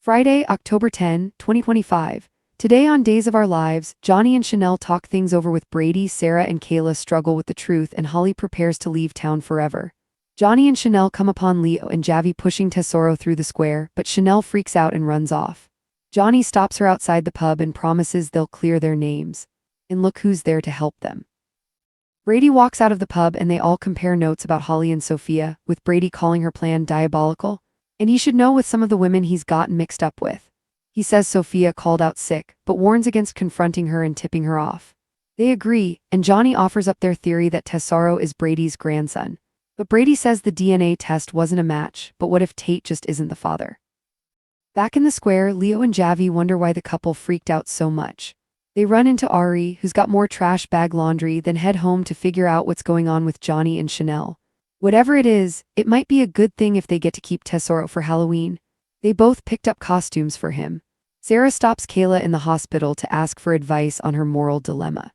Friday, October 10, 2025. Today on Days of Our Lives, Johnny and Chanel talk things over with Brady. Sarah and Kayla struggle with the truth, and Holly prepares to leave town forever. Johnny and Chanel come upon Leo and Javi pushing Tesoro through the square, but Chanel freaks out and runs off. Johnny stops her outside the pub and promises they'll clear their names. And look who's there to help them. Brady walks out of the pub and they all compare notes about Holly and Sophia, with Brady calling her plan diabolical. And he should know with some of the women he's gotten mixed up with. He says Sophia called out sick, but warns against confronting her and tipping her off. They agree, and Johnny offers up their theory that Tesoro is Brady's grandson. But Brady says the DNA test wasn't a match, but what if Tate just isn't the father? Back in the square, Leo and Javi wonder why the couple freaked out so much. They run into Ari, who's got more trash bag laundry, then head home to figure out what's going on with Johnny and Chanel. Whatever it is, it might be a good thing if they get to keep Tesoro for Halloween. They both picked up costumes for him. Sarah stops Kayla in the hospital to ask for advice on her moral dilemma.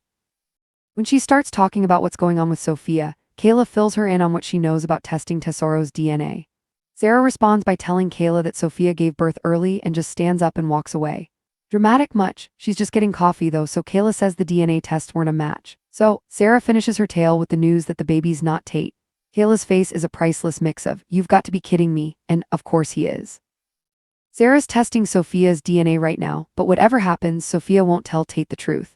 When she starts talking about what's going on with Sophia, Kayla fills her in on what she knows about testing Tesoro's DNA. Sarah responds by telling Kayla that Sophia gave birth early and just stands up and walks away. Dramatic much, she's just getting coffee though, so Kayla says the DNA tests weren't a match. So, Sarah finishes her tale with the news that the baby's not Tate. Kayla's face is a priceless mix of, "You've got to be kidding me," and "Of course he is." Sarah's testing Sophia's DNA right now, but whatever happens, Sophia won't tell Tate the truth.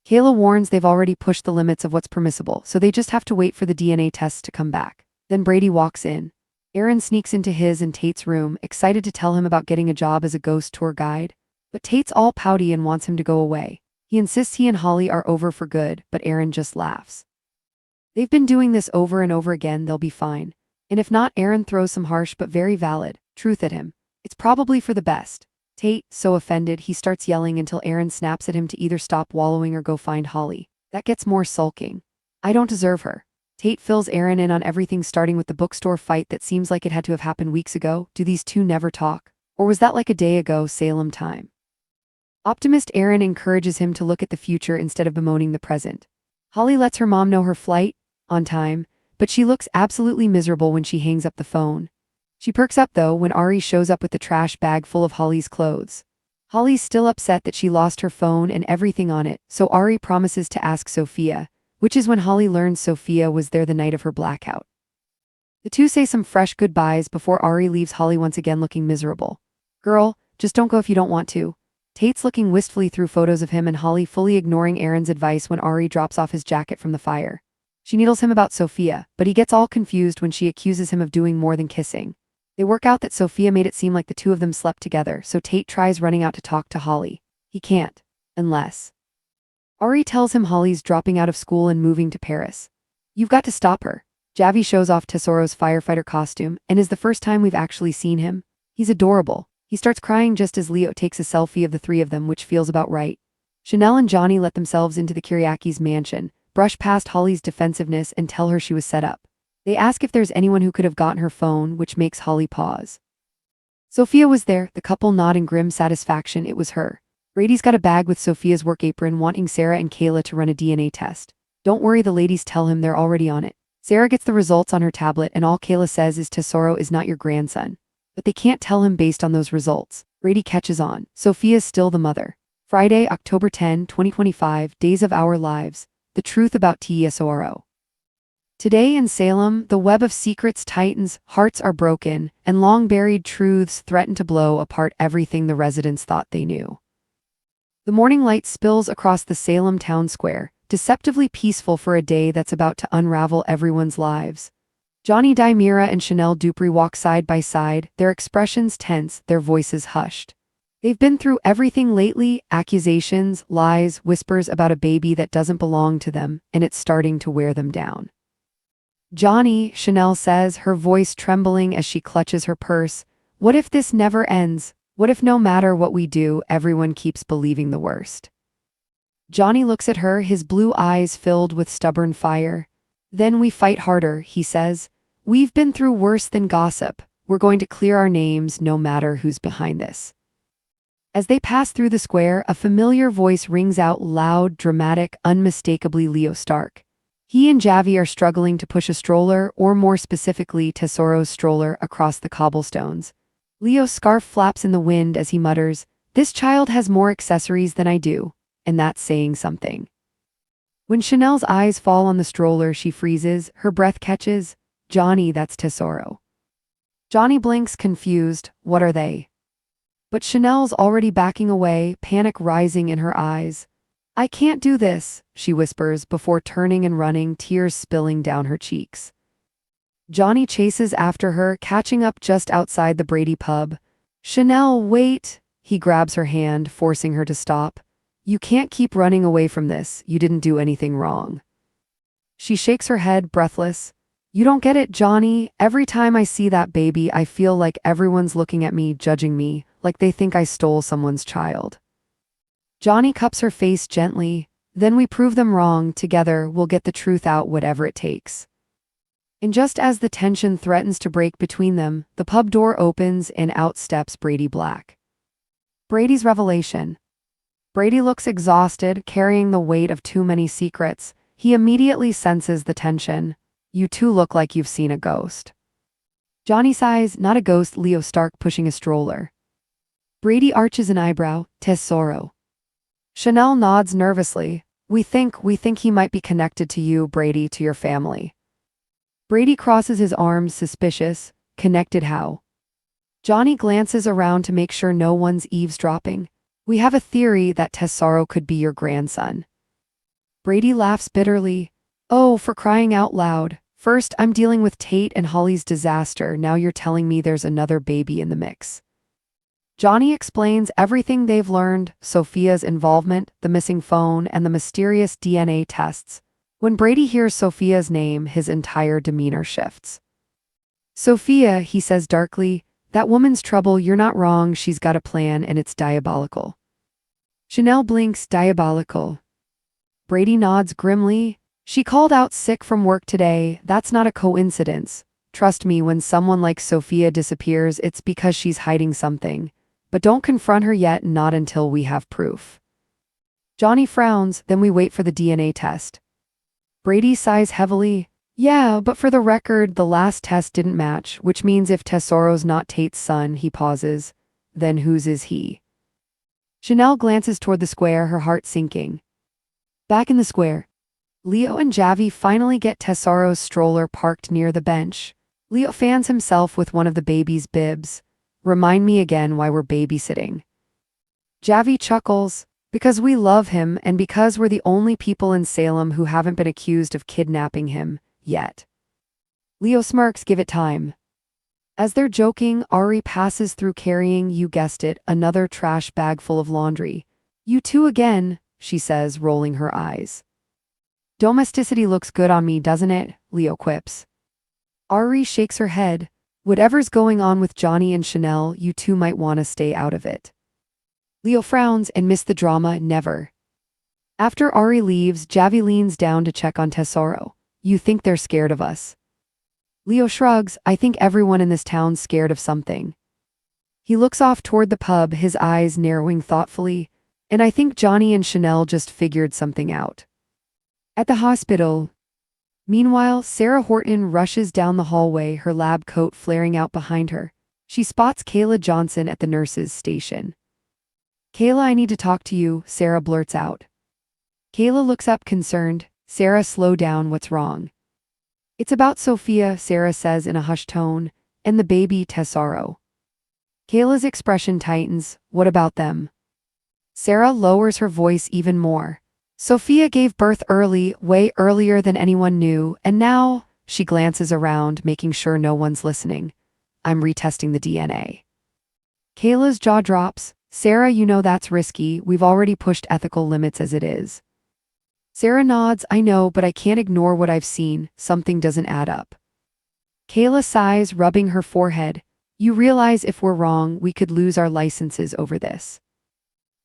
Kayla warns they've already pushed the limits of what's permissible, so they just have to wait for the DNA tests to come back. Then Brady walks in. Aaron sneaks into his and Tate's room, excited to tell him about getting a job as a ghost tour guide. But Tate's all pouty and wants him to go away. He insists he and Holly are over for good, but Aaron just laughs. They've been doing this over and over again, they'll be fine. And if not, Aaron throws some harsh but very valid truth at him. It's probably for the best. Tate, so offended, he starts yelling until Aaron snaps at him to either stop wallowing or go find Holly. That gets more sulking. "I don't deserve her." Tate fills Aaron in on everything, starting with the bookstore fight that seems like it had to have happened weeks ago. Do these two never talk? Or was that like a day ago, Salem time? Optimist Aaron encourages him to look at the future instead of bemoaning the present. Holly lets her mom know her flight on time, but she looks absolutely miserable when she hangs up the phone. She perks up though when Ari shows up with the trash bag full of Holly's clothes. Holly's still upset that she lost her phone and everything on it, so Ari promises to ask Sophia, which is when Holly learns Sophia was there the night of her blackout. The two say some fresh goodbyes before Ari leaves Holly once again looking miserable. "Girl, just don't go if you don't want to." Tate's looking wistfully through photos of him and Holly, fully ignoring Aaron's advice when Ari drops off his jacket from the fire. She needles him about Sophia, but he gets all confused when she accuses him of doing more than kissing. They work out that Sophia made it seem like the two of them slept together, so Tate tries running out to talk to Holly. He can't. Unless. Ari tells him Holly's dropping out of school and moving to Paris. "You've got to stop her." Javi shows off Tesoro's firefighter costume, and is the first time we've actually seen him. He's adorable. He starts crying just as Leo takes a selfie of the three of them, which feels about right. Chanel and Johnny let themselves into the Kiriaki's mansion, brush past Holly's defensiveness and tell her she was set up. They ask if there's anyone who could have gotten her phone, which makes Holly pause. Sophia was there, the couple nod in grim satisfaction. It was her. Brady's got a bag with Sophia's work apron, wanting Sarah and Kayla to run a DNA test. Don't worry, the ladies tell him they're already on it. Sarah gets the results on her tablet and all Kayla says is Tesoro is not your grandson. But they can't tell him based on those results. Brady catches on. Sophia's still the mother. Friday, October 10, 2025, Days of Our Lives. The truth about Tesoro. Today in Salem, the web of secrets tightens, hearts are broken, and long-buried truths threaten to blow apart everything the residents thought they knew. The morning light spills across the Salem town square, deceptively peaceful for a day that's about to unravel everyone's lives. Johnny DiMera and Chanel Dupree walk side by side, their expressions tense, their voices hushed. They've been through everything lately: accusations, lies, whispers about a baby that doesn't belong to them, and it's starting to wear them down. "Johnny," Chanel says, her voice trembling as she clutches her purse, "what if this never ends? What if no matter what we do, everyone keeps believing the worst?" Johnny looks at her, his blue eyes filled with stubborn fire. "Then we fight harder," he says. "We've been through worse than gossip. We're going to clear our names no matter who's behind this." As they pass through the square, a familiar voice rings out, loud, dramatic, unmistakably Leo Stark. He and Javi are struggling to push a stroller, or more specifically, Tesoro's stroller, across the cobblestones. Leo's scarf flaps in the wind as he mutters, "This child has more accessories than I do," and that's saying something. When Chanel's eyes fall on the stroller, she freezes, her breath catches. "Johnny, that's Tesoro." Johnny blinks, confused. What are they? But Chanel's already backing away, panic rising in her eyes. "I can't do this," she whispers before turning and running, tears spilling down her cheeks. Johnny chases after her, catching up just outside the Brady pub. "Chanel, wait!" He grabs her hand, forcing her to stop. "You can't keep running away from this. You didn't do anything wrong." She shakes her head, breathless. "You don't get it, Johnny. Every time I see that baby, I feel like everyone's looking at me, judging me, like they think I stole someone's child." Johnny cups her face gently. "Then we prove them wrong. Together, we'll get the truth out, whatever it takes." And just as the tension threatens to break between them, the pub door opens and out steps Brady Black. Brady's revelation. Brady looks exhausted, carrying the weight of too many secrets. He immediately senses the tension. "You two look like you've seen a ghost." Johnny sighs, "Not a ghost." Leo Stark pushing a stroller. Brady arches an eyebrow. "Tesoro." Chanel nods nervously. We think he might be connected to you, Brady, to your family." Brady crosses his arms, suspicious. "Connected how?" Johnny glances around to make sure no one's eavesdropping. "We have a theory that Tesoro could be your grandson." Brady laughs bitterly. "Oh, for crying out loud. First, I'm dealing with Tate and Holly's disaster. Now you're telling me there's another baby in the mix." Johnny explains everything they've learned, Sophia's involvement, the missing phone, and the mysterious DNA tests. When Brady hears Sophia's name, his entire demeanor shifts. "Sophia," he says darkly, "that woman's trouble. You're not wrong. She's got a plan, and it's diabolical." Chanel blinks. "Diabolical?" Brady nods grimly. "She called out sick from work today. That's not a coincidence. Trust me, when someone like Sophia disappears, it's because she's hiding something. But don't confront her yet, not until we have proof." Johnny frowns, "Then we wait for the DNA test." Brady sighs heavily. "Yeah, but for the record, the last test didn't match, which means if Tesoro's not Tate's son," he pauses, "then whose is he?" Chanel glances toward the square, her heart sinking. Back in the square, Leo and Javi finally get Tesoro's stroller parked near the bench. Leo fans himself with one of the baby's bibs. "Remind me again why we're babysitting." Javi chuckles. "Because we love him, and because we're the only people in Salem who haven't been accused of kidnapping him, yet." Leo smirks. "Give it time." As they're joking, Ari passes through carrying, you guessed it, another trash bag full of laundry. "You two again," she says, rolling her eyes. "Domesticity looks good on me, doesn't it?" Leo quips. Ari shakes her head. "Whatever's going on with Johnny and Chanel, you two might want to stay out of it." Leo frowns. "And miss the drama, never." After Ari leaves, Javi leans down to check on Tesoro. "You think they're scared of us?" Leo shrugs. "I think everyone in this town's scared of something." He looks off toward the pub, his eyes narrowing thoughtfully. "And I think Johnny and Chanel just figured something out." At the hospital. Meanwhile, Sarah Horton rushes down the hallway, her lab coat flaring out behind her. She spots Kayla Johnson at the nurse's station. "Kayla, I need to talk to you," Sarah blurts out. Kayla looks up concerned. "Sarah, slow down, what's wrong?" "It's about Sophia," Sarah says in a hushed tone, "and the baby, Tesoro." Kayla's expression tightens. "What about them?" Sarah lowers her voice even more. "Sophia gave birth early, way earlier than anyone knew, and now," she glances around, making sure no one's listening, "I'm retesting the DNA." Kayla's jaw drops. "Sarah, you know that's risky. We've already pushed ethical limits as it is." Sarah nods. "I know, but I can't ignore what I've seen. Something doesn't add up." Kayla sighs, rubbing her forehead. "You realize if we're wrong, we could lose our licenses over this."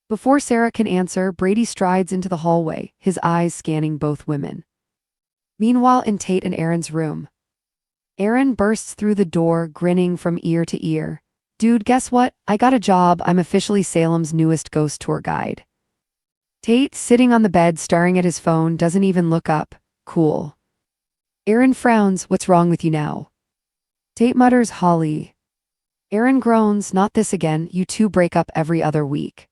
Before Sarah can answer, Brady strides into the hallway, his eyes scanning both women. Meanwhile, in Tate and Aaron's room, Aaron bursts through the door, grinning from ear to ear. "Dude, guess what? I got a job. I'm officially Salem's newest ghost tour guide." Tate, sitting on the bed staring at his phone, doesn't even look up. "Cool." Aaron frowns. "What's wrong with you now?" Tate mutters, "Holly." Aaron groans, not this again, you two break up every other week.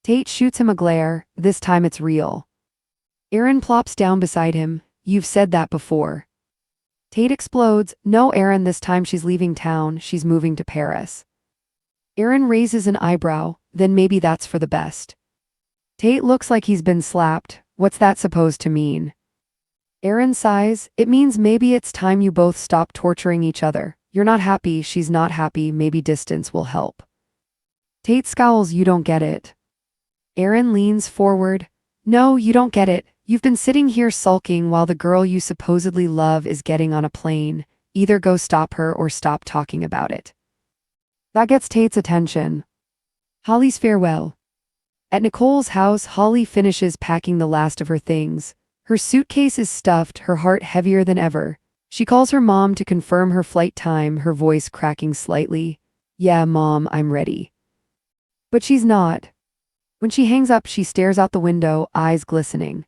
Tate shoots him a glare, this time it's real. Aaron plops down beside him, you've said that before. Tate explodes, no Aaron, this time she's leaving town, she's moving to Paris. Aaron raises an eyebrow, then maybe that's for the best. Tate looks like he's been slapped, what's that supposed to mean? Aaron sighs, it means maybe it's time you both stop torturing each other. You're not happy, she's not happy, maybe distance will help. Tate scowls, you don't get it. Aaron leans forward, no, you don't get it. You've been sitting here sulking while the girl you supposedly love is getting on a plane. Either go stop her or stop talking about it. That gets Tate's attention. Holly's farewell. At Nicole's house, Holly finishes packing the last of her things. Her suitcase is stuffed, her heart heavier than ever. She calls her mom to confirm her flight time, her voice cracking slightly. Yeah, Mom, I'm ready. But she's not. When she hangs up, she stares out the window, eyes glistening.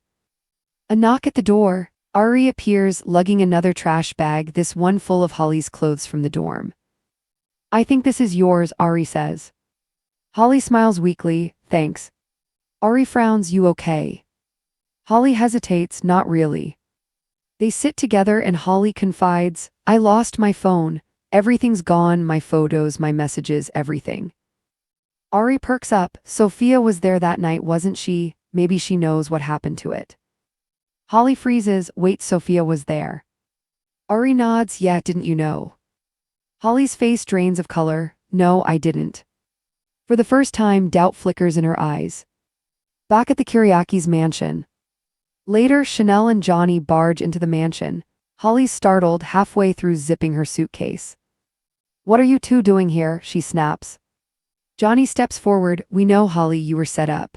A knock at the door. Ari appears, lugging another trash bag, this one full of Holly's clothes from the dorm. I think this is yours, Ari says. Holly smiles weakly, thanks. Ari frowns, you okay? Holly hesitates, not really. They sit together and Holly confides, I lost my phone. Everything's gone, my photos, my messages, everything. Ari perks up, Sophia was there that night, wasn't she? Maybe she knows what happened to it. Holly freezes, wait, Sophia was there. Ari nods, yeah, didn't you know? Holly's face drains of color, no, I didn't. For the first time, doubt flickers in her eyes. Back at the Kiriakis' mansion. Later, Chanel and Johnny barge into the mansion. Holly's startled, halfway through zipping her suitcase. What are you two doing here? She snaps. Johnny steps forward, we know, Holly, you were set up.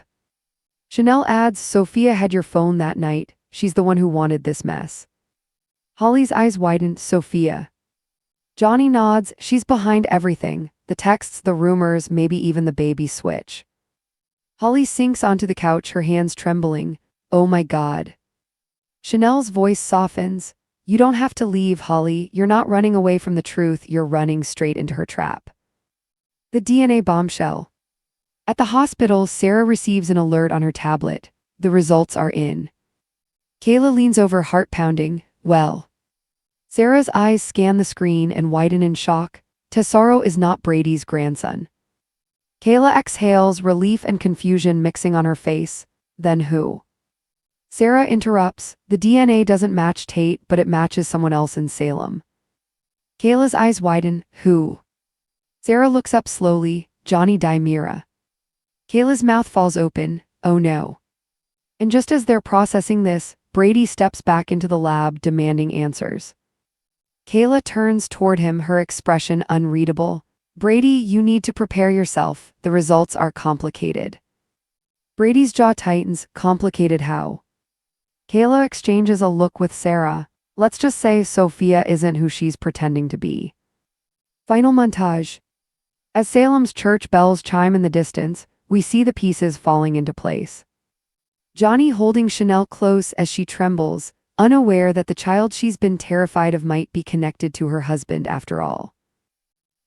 Chanel adds, Sophia had your phone that night. She's the one who wanted this mess. Holly's eyes widen, Sophia. Johnny nods, she's behind everything. The texts, the rumors, maybe even the baby switch. Holly sinks onto the couch, her hands trembling. Oh my God. Chanel's voice softens. You don't have to leave, Holly. You're not running away from the truth, you're running straight into her trap. The DNA bombshell. At the hospital, Sarah receives an alert on her tablet. The results are in. Kayla leans over, heart pounding. Well. Sarah's eyes scan the screen and widen in shock. Tesoro is not Brady's grandson. Kayla exhales, relief and confusion mixing on her face. Then who? Sarah interrupts. The DNA doesn't match Tate, but it matches someone else in Salem. Kayla's eyes widen. Who? Sarah looks up slowly. EJ DiMera. Kayla's mouth falls open. Oh no. And just as they're processing this, Brady steps back into the lab, demanding answers. Kayla turns toward him, her expression unreadable. Brady, you need to prepare yourself. The results are complicated. Brady's jaw tightens. Complicated how? Kayla exchanges a look with Sarah. Let's just say Sophia isn't who she's pretending to be. Final montage. As Salem's church bells chime in the distance, we see the pieces falling into place. Johnny holding Chanel close as she trembles, unaware that the child she's been terrified of might be connected to her husband after all.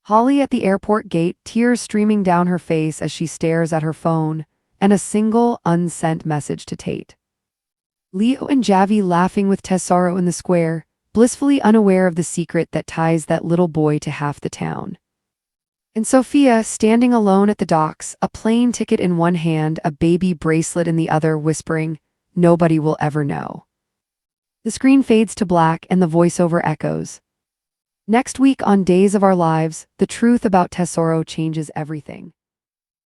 Holly at the airport gate, tears streaming down her face as she stares at her phone, and a single, unsent message to Tate. Leo and Javi laughing with Tesoro in the square, blissfully unaware of the secret that ties that little boy to half the town. And Sophia standing alone at the docks, a plane ticket in one hand, a baby bracelet in the other, whispering, nobody will ever know. The screen fades to black and the voiceover echoes. Next week on Days of Our Lives, the truth about Tesoro changes everything.